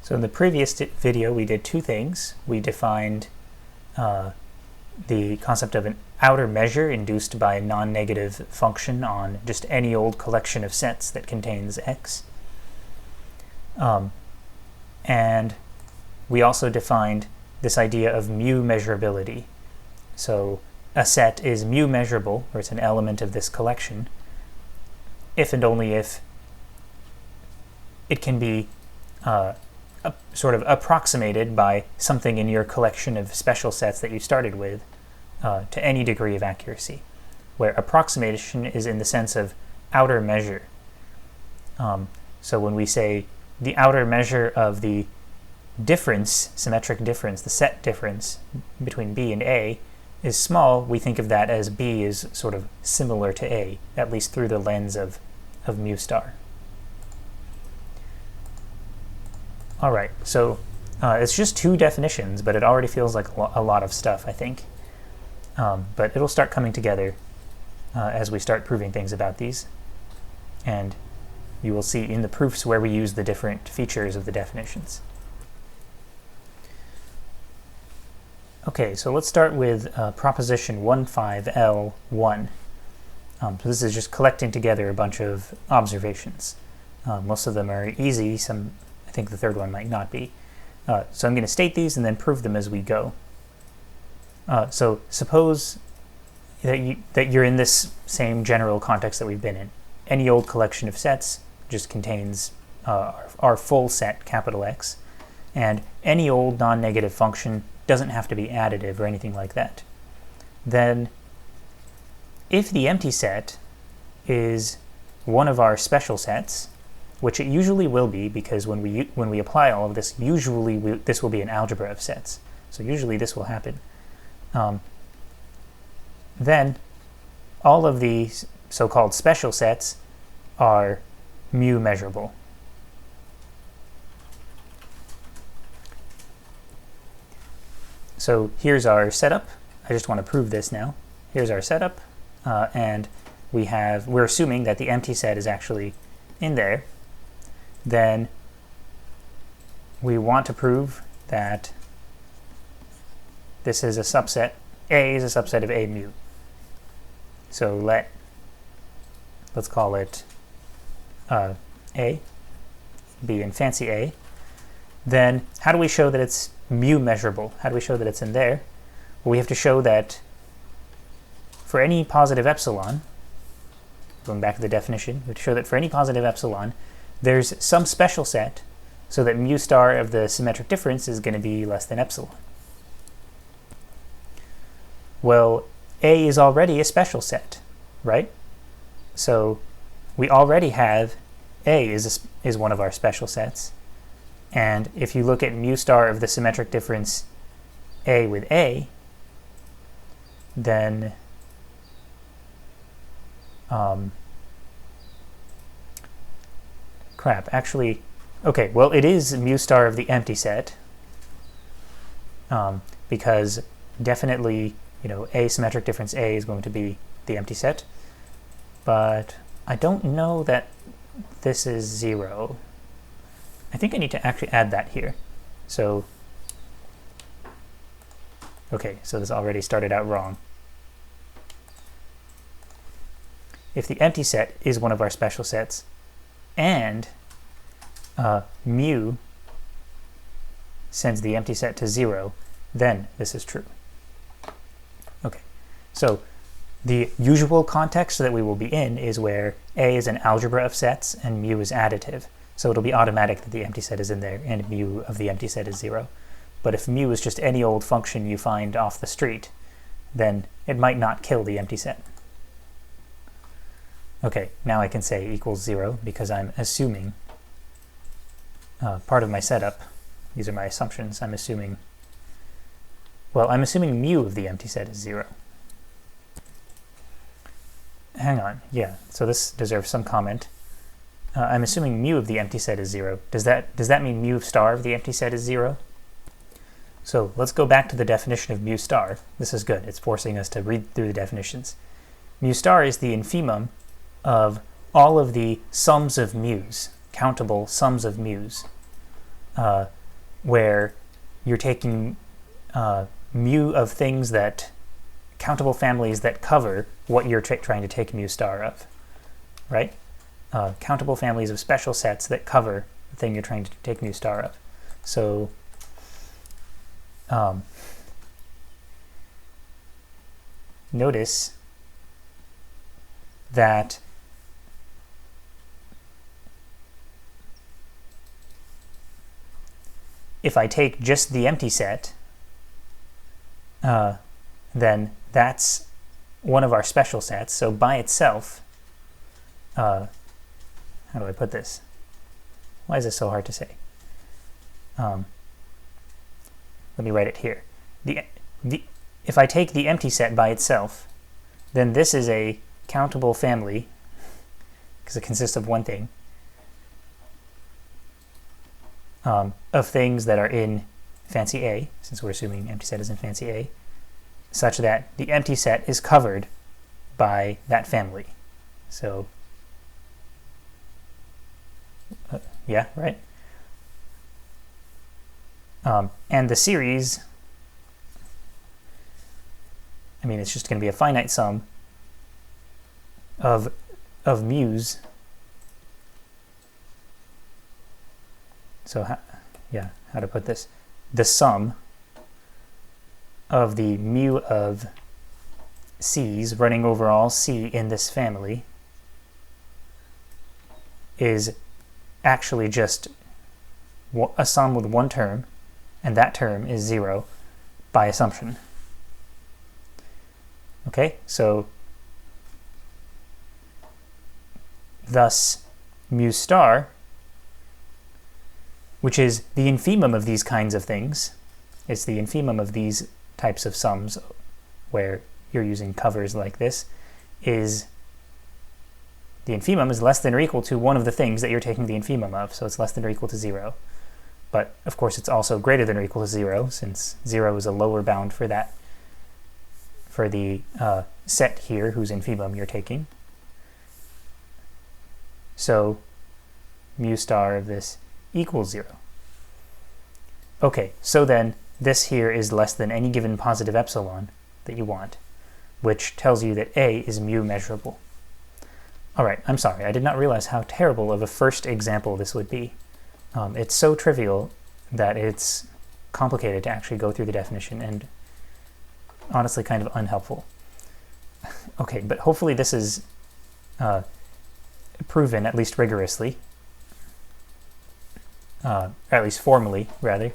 So in the previous video, we did two things. We defined the concept of an outer measure induced by a non-negative function on just any old collection of sets that contains x. And we also defined this idea of mu measurability. So a set is mu measurable, or it's an element of this collection, if and only if it can be sort of approximated by something in your collection of special sets that you started with to any degree of accuracy, where approximation is in the sense of outer measure. So when we say the outer measure of the difference, symmetric difference, the set difference between B and A is small, we think of that as B is sort of similar to A, at least through the lens of mu star. All right, so it's just two definitions, but it already feels like a lot of stuff, I think. But it'll start coming together as we start proving things about these. And you will see in the proofs where we use the different features of the definitions. Okay, so let's start with proposition 15L1. So this is just collecting together a bunch of observations. Most of them are easy, some I think the third one might not be. So I'm going to state these and then prove them as we go. So suppose that you're in this same general context that we've been in. Any old collection of sets just contains our full set, capital X, and any old non-negative function doesn't have to be additive or anything like that. Then if the empty set is one of our special sets, which it usually will be, because when we apply all of this, usually this will be an algebra of sets. So usually this will happen. Then all of the so-called special sets are mu measurable. So here's our setup. I just want to prove this now. Here's our setup, and we're assuming that the empty set is actually in there. Then we want to prove that this is a subset, A is a subset of A mu. So let's call it A, B in fancy A. Then how do we show that it's mu measurable? How do we show that it's in there? Well, we have to show that for any positive epsilon, going back to the definition, we have to show that for any positive epsilon, there's some special set so that mu star of the symmetric difference is going to be less than epsilon. Well, A is already a special set, right? So we already have A is one of our special sets. And if you look at mu star of the symmetric difference A with A, then actually, okay, well, it is mu star of the empty set, because definitely, A symmetric difference A is going to be the empty set, but I don't know that this is 0. I think I need to actually add that here. So, okay, so this already started out wrong. If the empty set is one of our special sets, and mu sends the empty set to 0, then this is true. Okay, so the usual context that we will be in is where A is an algebra of sets and mu is additive. So it'll be automatic that the empty set is in there and mu of the empty set is 0. But if mu is just any old function you find off the street, then it might not kill the empty set. Okay, now I can say equals 0 because I'm assuming part of my setup. These are my assumptions. I'm assuming mu of the empty set is 0. Hang on, yeah, so this deserves some comment. I'm assuming mu of the empty set is 0. Does that mean mu star of the empty set is 0? So let's go back to the definition of mu star. This is good. It's forcing us to read through the definitions. Mu star is the infimum of all of the sums of mu's, countable sums of mu's, where you're taking mu of things that, countable families that cover what you're trying to take mu star of, right? Countable families of special sets that cover the thing you're trying to take mu star of. So notice that if I take just the empty set, then that's one of our special sets. So by itself, how do I put this? Why is this so hard to say? Let me write it here. If I take the empty set by itself, then this is a countable family, because it consists of one thing, of things that are in fancy A, since we're assuming empty set is in fancy A, such that the empty set is covered by that family. So, yeah, right? And the series, I mean, it's just going to be a finite sum of mu's. So, how to put this? The sum of the mu of c's running over all c in this family is actually just a sum with one term, and that term is 0 by assumption. Okay, so thus mu star, which is the infimum of these kinds of things, it's the infimum of these types of sums where you're using covers like this, is the infimum is less than or equal to one of the things that you're taking the infimum of, so it's less than or equal to 0. But of course it's also greater than or equal to 0, since 0 is a lower bound for that, for the set here whose infimum you're taking. So mu star of this equals 0. Okay, so then this here is less than any given positive epsilon that you want, which tells you that A is mu measurable. All right, I'm sorry, I did not realize how terrible of a first example this would be. It's so trivial that it's complicated to actually go through the definition and honestly kind of unhelpful. Okay, but hopefully this is proven at least rigorously, or at least formally, rather,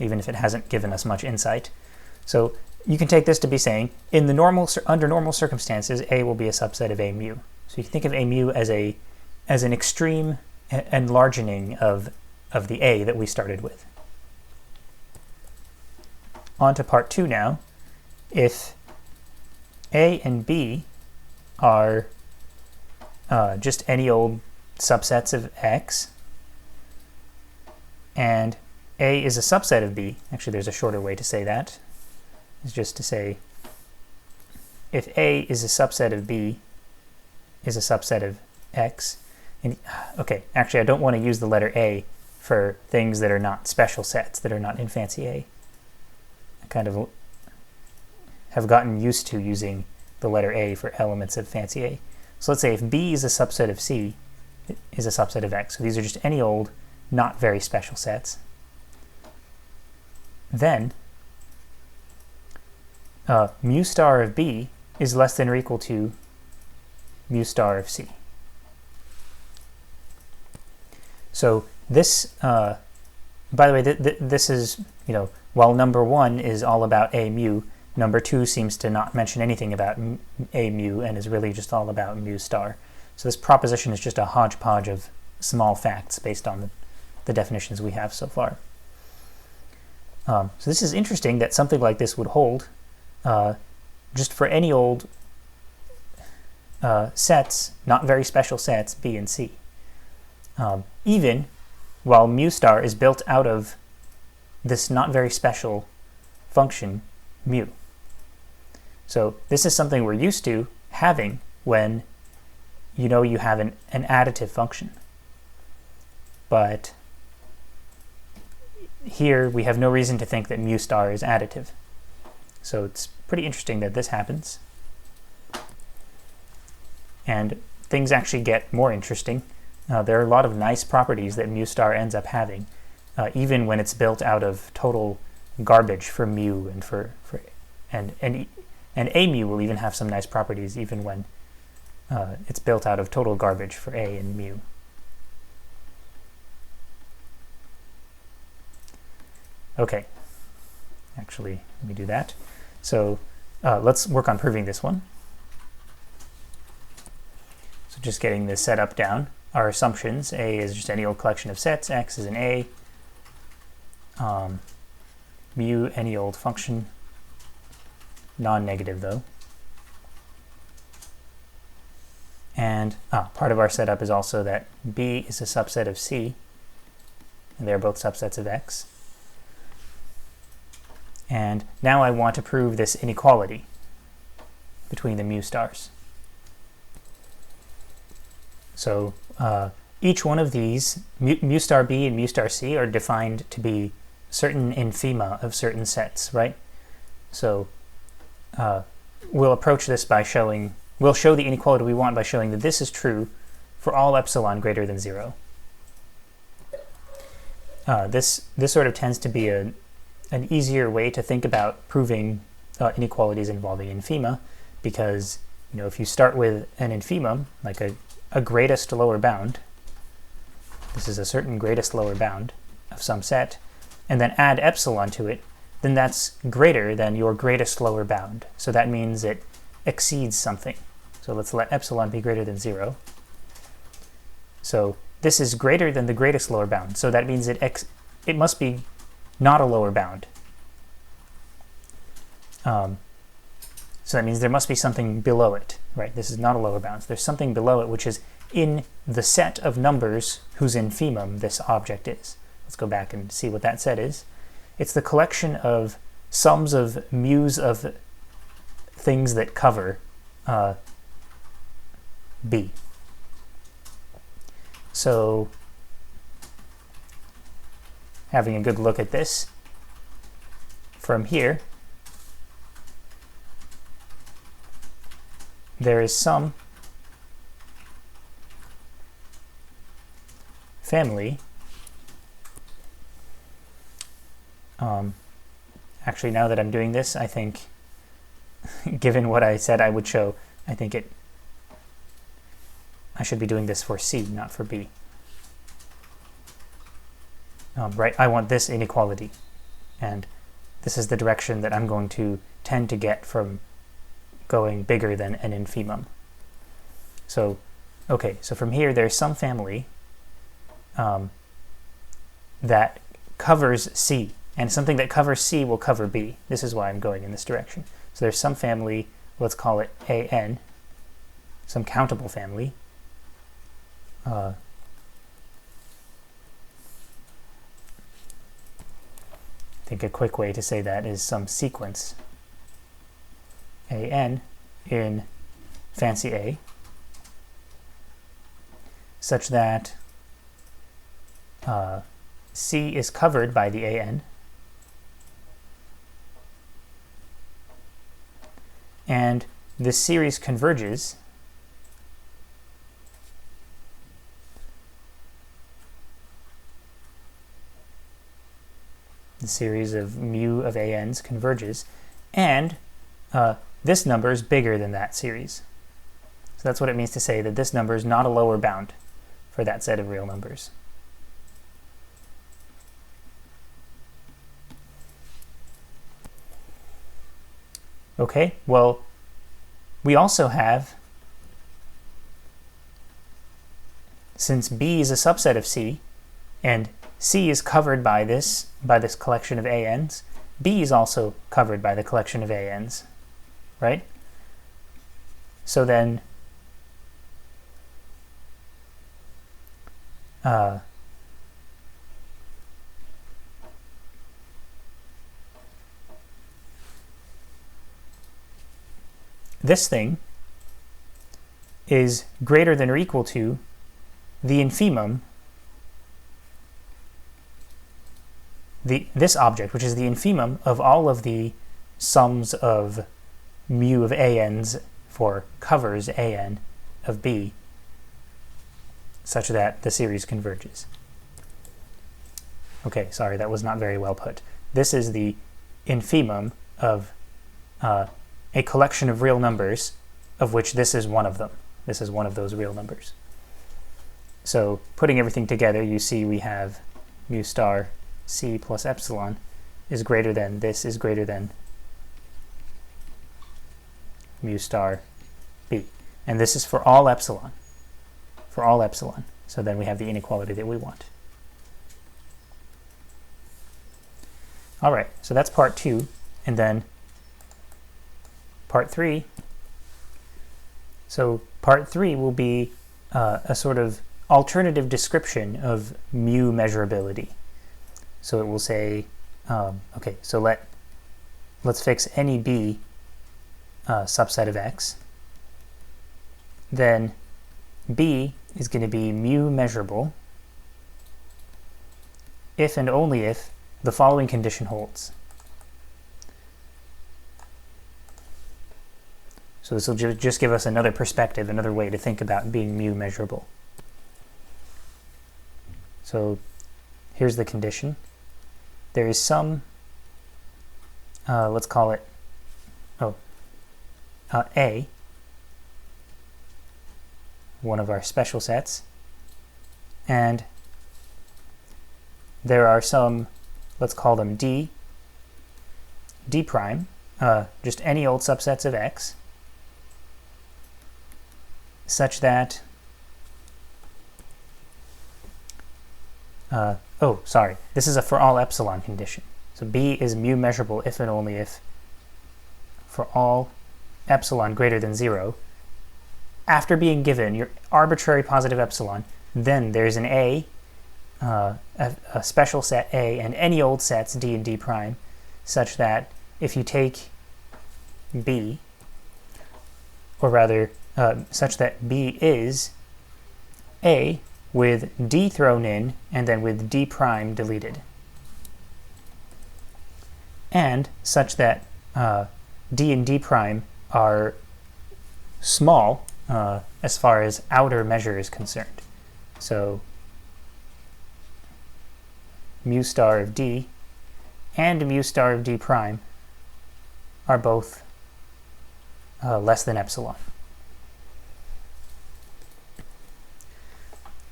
even if it hasn't given us much insight. So you can take this to be saying, in the under normal circumstances, A will be a subset of A mu. So you can think of A mu as an extreme enlargening of the A that we started with. On to part 2 now. If A and B are just any old subsets of X, and A is a subset of B, actually there's a shorter way to say that, is just to say if A is a subset of B is a subset of X, and okay, actually I don't want to use the letter A for things that are not special sets, that are not in fancy A. I kind of have gotten used to using the letter A for elements of fancy A. So let's say if B is a subset of C, it is a subset of X. So these are just any old, not very special sets. Then mu star of B is less than or equal to mu star of C. So this, by the way, this is, while number 1 is all about A mu, number 2 seems to not mention anything about A mu and is really just all about mu star. So this proposition is just a hodgepodge of small facts based on the definitions we have so far. So this is interesting that something like this would hold just for any old sets, not very special sets, B and C. Even while mu star is built out of this not very special function, mu. So this is something we're used to having when you have an additive function. But here we have no reason to think that mu star is additive. So it's pretty interesting that this happens. And things actually get more interesting. There are a lot of nice properties that mu star ends up having, even when it's built out of total garbage for mu and and a mu will even have some nice properties even when it's built out of total garbage for a and mu. Okay, actually, let me do that. So let's work on proving this one. So just getting this setup down. Our assumptions: A is just any old collection of sets, X is an A, mu any old function, non-negative though. And part of our setup is also that B is a subset of C, and they're both subsets of X. And now I want to prove this inequality between the mu stars. So each one of these, mu star B and mu star C, are defined to be certain infima of certain sets, right? So we'll approach this by showing, we'll show the inequality we want by showing that this is true for all epsilon greater than 0. This sort of tends to be an easier way to think about proving inequalities involving infima, because if you start with an infimum, like a greatest lower bound, this is a certain greatest lower bound of some set, and then add epsilon to it, then that's greater than your greatest lower bound. So that means it exceeds something. So let's let epsilon be greater than 0. So this is greater than the greatest lower bound. So that means it must be not a lower bound. So that means there must be something below it, right? This is not a lower bound. So there's something below it which is in the set of numbers whose infimum this object is. Let's go back and see what that set is. It's the collection of sums of mu's of things that cover B. So having a good look at this, from here, there is some family. Actually, now that I'm doing this, I think, given what I said I would show, I think I should be doing this for C, not for B. Right, I want this inequality, and this is the direction that I'm going to tend to get from going bigger than an infimum. So, okay, so from here there's some family that covers C, and something that covers C will cover B. This is why I'm going in this direction. So there's some family, let's call it AN, some countable family. I think a quick way to say that is some sequence AN in fancy A, such that C is covered by the AN, and this series converges the series of mu of ANs converges, and this number is bigger than that series. So that's what it means to say that this number is not a lower bound for that set of real numbers. Okay, well, we also have, since B is a subset of C, and C is covered by this collection of ANs, B is also covered by the collection of ANs, right? So then this thing is greater than or equal to the infimum this object, which is the infimum of all of the sums of mu of ANs for covers AN of B, such that the series converges. Okay, sorry, that was not very well put. This is the infimum of a collection of real numbers, of which this is one of them. This is one of those real numbers. So putting everything together, you see we have mu star C plus epsilon is greater than, this is greater than mu star B. And this is for all epsilon. For all epsilon. So then we have the inequality that we want. All right, so that's part 2. And then part 3. So part 3 will be a sort of alternative description of mu measurability. So it will say, okay, so let's fix any B subset of X. Then B is going to be mu measurable if and only if the following condition holds. So this will just give us another perspective, another way to think about being mu measurable. So here's the condition. There is some, let's call it, A, one of our special sets, and there are some, let's call them D prime, just any old subsets of X, such that, oh, sorry, this is a for all epsilon condition. So B is mu measurable if and only if for all epsilon greater than 0, after being given your arbitrary positive epsilon, then there's an A, a special set A, and any old sets D and D prime, such that if you take B, or rather, such that B is A with D thrown in and then with D prime deleted, and such that D and D prime are small as far as outer measure is concerned. So mu star of D and mu star of D prime are both less than epsilon.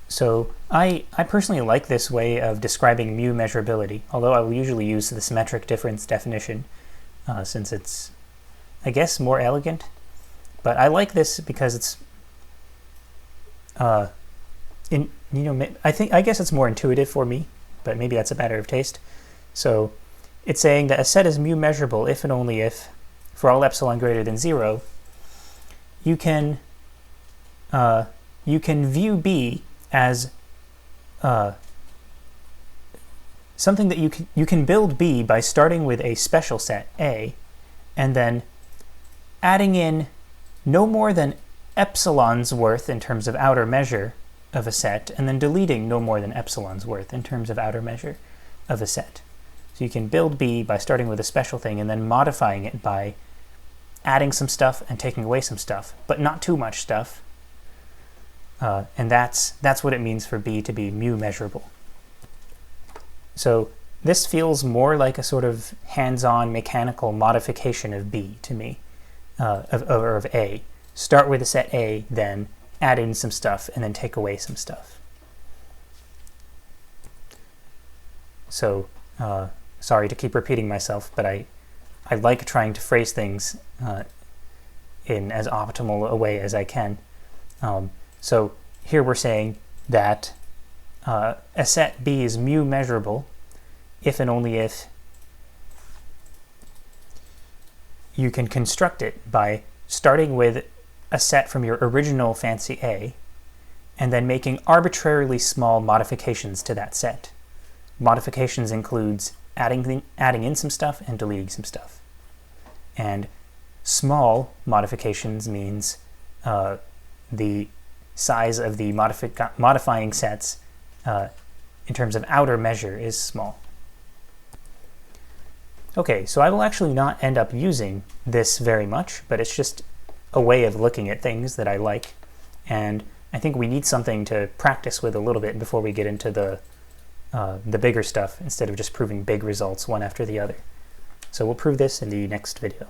So I personally like this way of describing mu measurability, although I will usually use the symmetric difference definition since it's, I guess, more elegant. But I like this because it's, I guess it's more intuitive for me, but maybe that's a matter of taste. So it's saying that a set is mu measurable if and only if, for all epsilon greater than 0, you can view B as something that you can build B by starting with a special set A, and then adding in no more than epsilon's worth in terms of outer measure of a set, and then deleting no more than epsilon's worth in terms of outer measure of a set. So you can build B by starting with a special thing and then modifying it by adding some stuff and taking away some stuff, but not too much stuff. And that's what it means for B to be mu measurable. So this feels more like a sort of hands-on mechanical modification of B to me, of A. Start with a set A, then add in some stuff, and then take away some stuff. So sorry to keep repeating myself, but I like trying to phrase things in as optimal a way as I can. So here we're saying that a set B is mu measurable if and only if you can construct it by starting with a set from your original fancy A and then making arbitrarily small modifications to that set. Modifications includes adding in some stuff and deleting some stuff. And small modifications means the size of the modifying sets in terms of outer measure is small. Okay, so I will actually not end up using this very much, but it's just a way of looking at things that I like, and I think we need something to practice with a little bit before we get into the bigger stuff, instead of just proving big results one after the other. So we'll prove this in the next video.